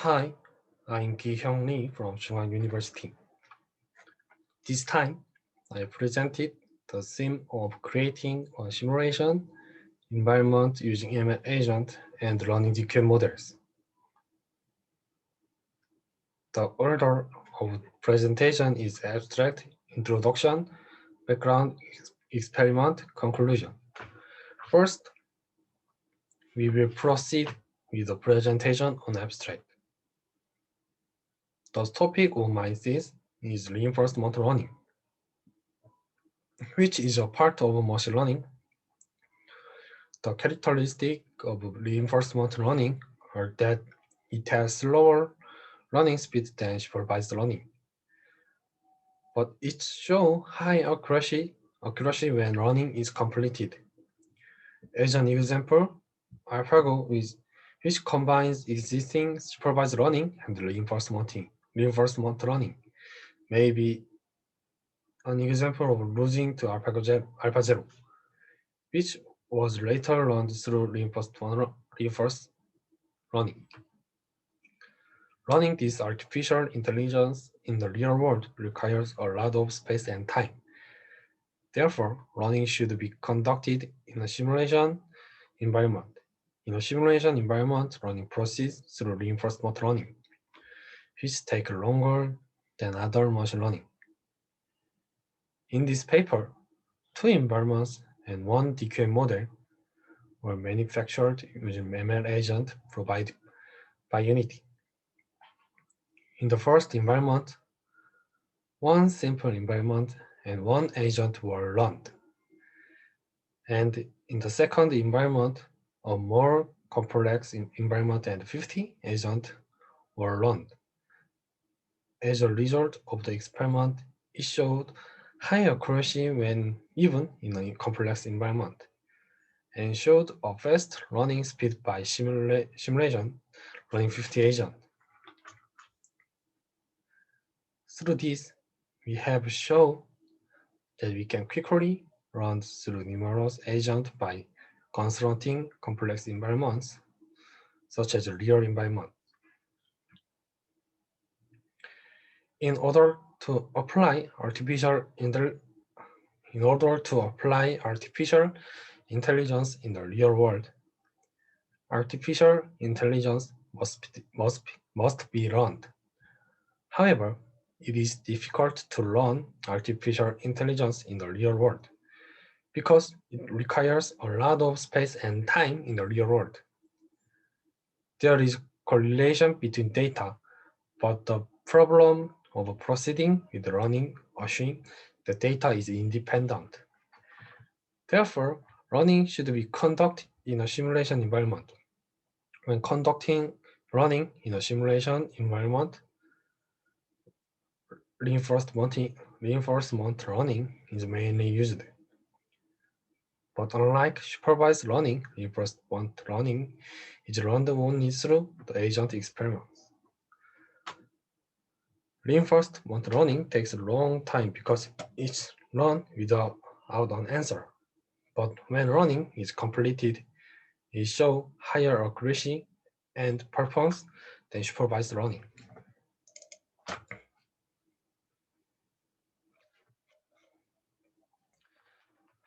Hi, I'm Hyeok Lee from Won-Hyung University. This time, I presented the theme of creating a simulation environment using ML agent and running DQN models. The order of presentation is abstract, introduction, background, experiment, conclusion. First, we will proceed with the presentation on abstract. The topic of my thesis is reinforcement learning, which is a part of machine learning. The characteristic of reinforcement learning are that it has slower learning speed than supervised learning, but it shows high accuracy when learning is completed. As an example, AlphaGo, which combines existing supervised learning and reinforcement learning, may be an example of losing to AlphaZero, which was later learned through reinforced learning. Running this artificial intelligence in the real world requires a lot of space and time. Therefore, running should be conducted in a simulation environment. In a simulation environment, running proceeds through reinforcement learning, which takes longer than other machine learning. In this paper, 2 environments and 1 DQN model were manufactured using ML agent provided by Unity. In the first environment, 1 simple environment and 1 agent were learned. And in the second environment, a more complex environment and 50 agents were learned. As a result of the experiment, it showed high accuracy when even in a complex environment, and showed a fast running speed by simulation running 50 agents. Through this, we have shown that we can quickly run through numerous agents by constructing complex environments, such as a real environment. In order to apply artificial intelligence in the real world, artificial intelligence must be learned. However, it is difficult to learn artificial intelligence in the real world because it requires a lot of space and time in the real world. There is correlation between data, but the problem of proceeding with running assuming the data is independent. Therefore, running should be conducted in a simulation environment. When conducting running in a simulation environment, reinforcement learning is mainly used. But unlike supervised learning, reinforcement learning is learned only through the agent experiments. Reinforcement learning takes a long time because it's run without an answer. But when learning is completed, it shows higher accuracy and performance than supervised learning.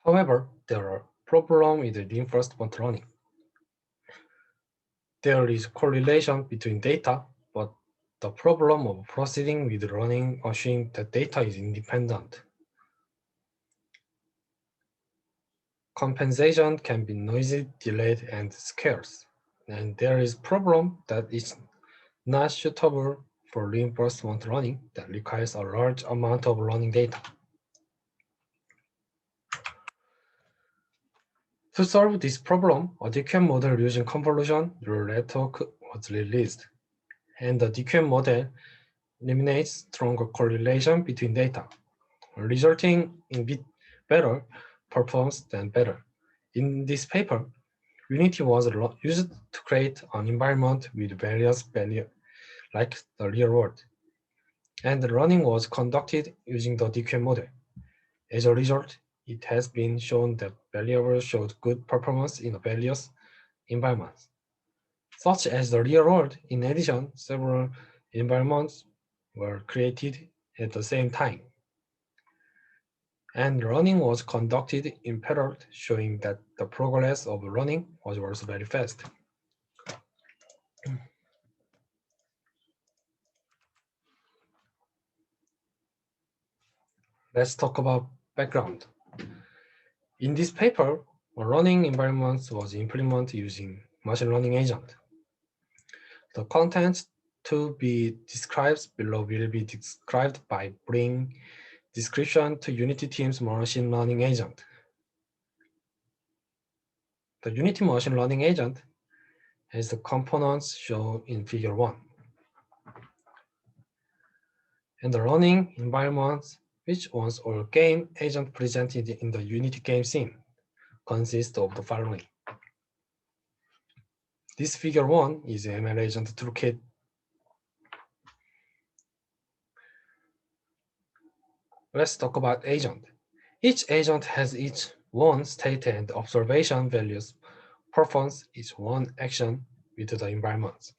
However, there are problems with reinforcement learning. There is correlation between data, but the problem of proceeding with learning assuming that data is independent. Compensation can be noisy, delayed, and scarce. And there is problem that it's not suitable for reinforcement learning that requires a large amount of learning data. To solve this problem, a DQN model using convolution neural network was released, and the DQN model eliminates stronger correlation between data, resulting in better performance than better. In this paper, Unity was used to create an environment with various values like the real world, and the running was conducted using the DQN model. As a result, it has been shown that variables showed good performance in various environments. such as the real world. In addition, several environments were created at the same time, and running was conducted in parallel, showing that the progress of running was also very fast. Let's talk about background. In this paper, a running environment was implemented using machine learning agent. The content to be described below will be described by bringing description to Unity team's machine learning agent. The Unity machine learning agent has the components shown in figure 1. And the running environment, which was all game agent presented in the Unity game scene, consists of the following. This figure 1 is ML-Agent toolkit. Let's talk about agent. Each agent has its own state and observation values, performs its one action with the environment,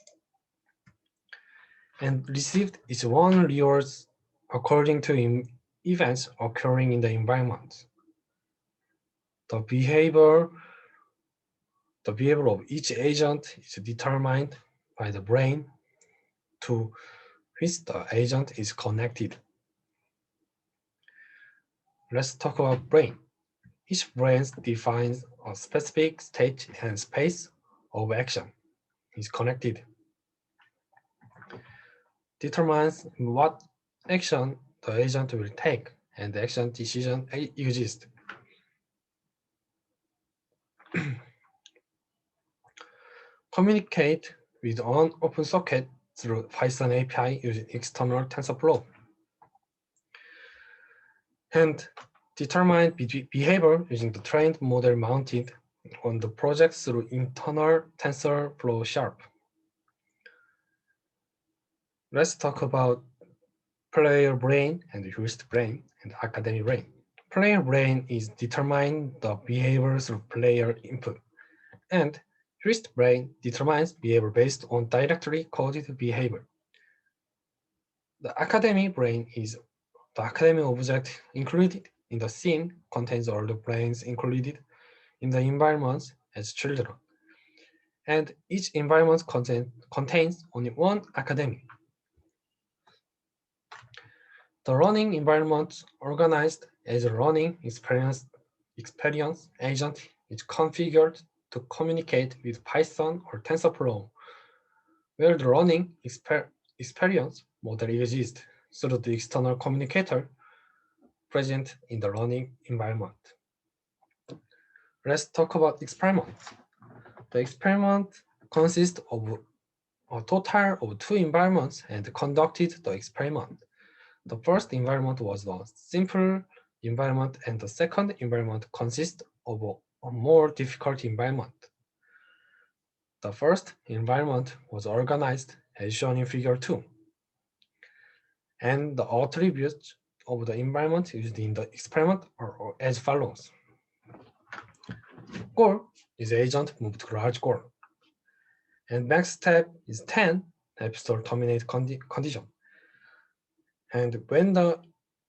and received its one rewards according to events occurring in the environment. The behavior of each agent is determined by the brain to which the agent is connected. Let's talk about brain. Each brain defines a specific state and space of action is connected, determines what action the agent will take, and the action decision exists. Communicate with an open socket through Python API using external TensorFlow, and determine behavior using the trained model mounted on the project through internal TensorFlow Sharp. Let's talk about player brain and heuristic brain and academic brain. Player brain is determine the behavior through player input, and heuristic brain determines behavior based on directly coded behavior. The academic brain is the academic object included in the scene contains all the brains included in the environments as children, and each environment contains only one academic. The running environment organized as a running experience agent is configured to communicate with Python or TensorFlow, where the running experience model exists through the external communicator present in the running environment. Let's talk about experiment. The experiment consists of a total of 2 environments and conducted the experiment. The first environment was the simple environment, and the second environment consists of a more difficult environment. The first environment was organized as shown in figure 2, and the attributes of the environment used in the experiment are as follows. Goal is agent moved to large goal, and next step is 10 episode terminate condition. And when the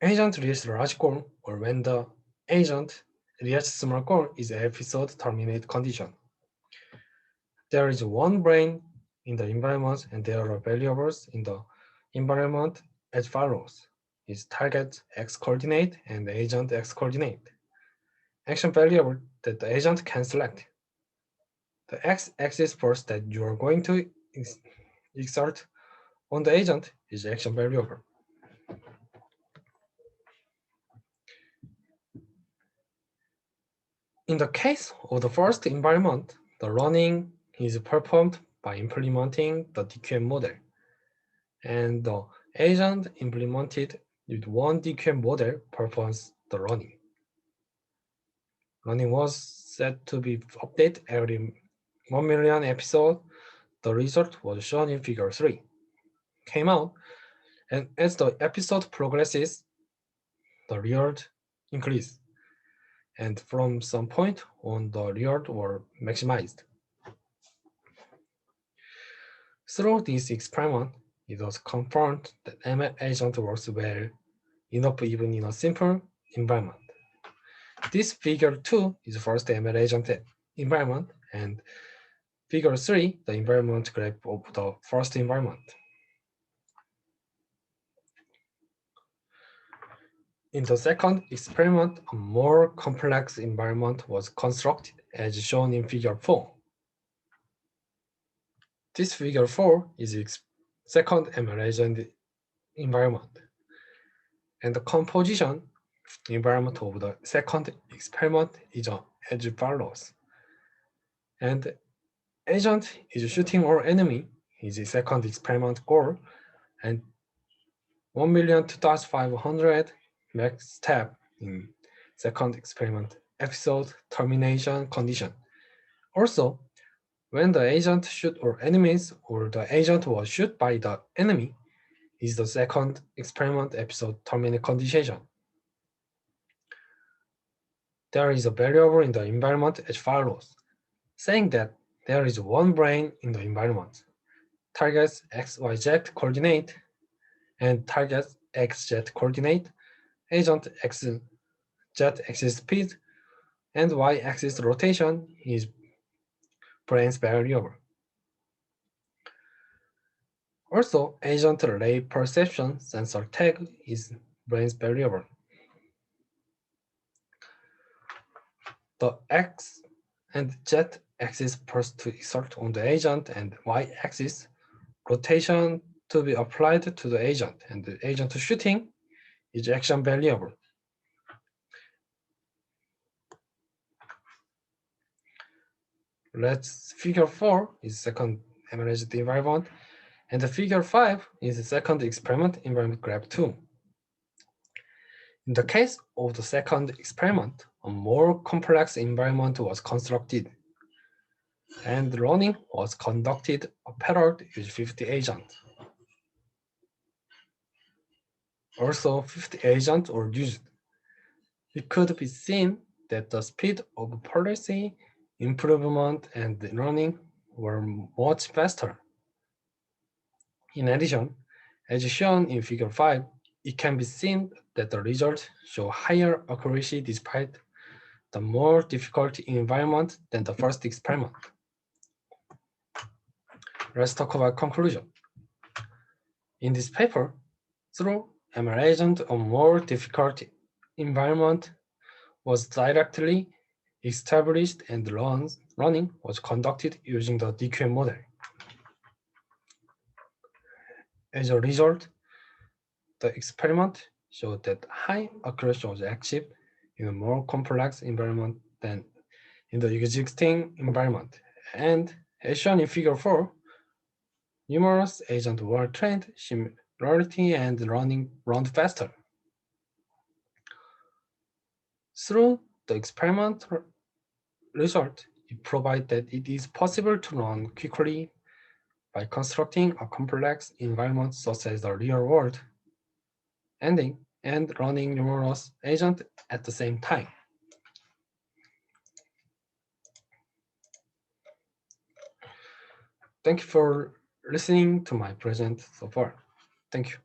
agent reaches large goal or when the agent reaches small goal is episode terminate condition. There is one brain in the environment, and there are variables in the environment as follows: is target x coordinate and agent x coordinate. Action variable that the agent can select. The x-axis force that you are going to exert on the agent is action variable. In the case of the first environment, the running is performed by implementing the DQNmodelel, and the agent implemented with one DQNmodelel performs the running. Running was set to be updated every 1 million episode. The result was shown in figure 3. Came out, and as the episode progresses, the reward increased, and from some point on, the reward were maximized. Through this experiment, it was confirmed that ML agent works well enough even in a simple environment. This figure 2 is first ML agent environment, and figure 3, the environment graph of the first environment. In the second experiment, a more complex environment was constructed as shown in figure 4. This figure 4 is the second ML agent environment, and the composition environment of the second experiment is as follows. And agent is shooting our enemy is the second experiment goal, and 1,002,500 max step in second experiment episode termination condition. Also, when the agent shoot our enemies or the agent was shot by the enemy is the second experiment episode terminate condition. There is a variable in the environment as follows, saying that there is one brain in the environment, targets XYZ coordinate, and targets XZ coordinate, agent XZ axis speed, and Y axis rotation is brain's variable. Also, agent ray perception sensor tag is brain's variable. The X and Z axis pulse to exert on the agent, and Y axis rotation to be applied to the agent, and the agent shooting is action variable. Let's figure 4 is second ML-Agent environment, and the figure 5 is the second experiment environment graph 2. In the case of the second experiment, a more complex environment was constructed, and learning was conducted a parallel with 50 agents. Also, 50 agents were used. It could be seen that the speed of policy improvement and learning were much faster. In addition, as shown in figure 5, it can be seen that the results show higher accuracy despite the more difficult environment than the first experiment. Let's talk about conclusion. In this paper, through ML-Agent, a more difficult environment was directly established and learning was conducted using the DQN model. As a result, the experiment showed that high accuracy was achieved in a more complex environment than in the existing environment. And as shown in figure 4, numerous agents were trained similarity and run faster. Through the experiment result, it provides that it is possible to run quickly by constructing a complex environment such as the real world, and running numerous agents at the same time. Thank you for listening to my present so far. Thank you.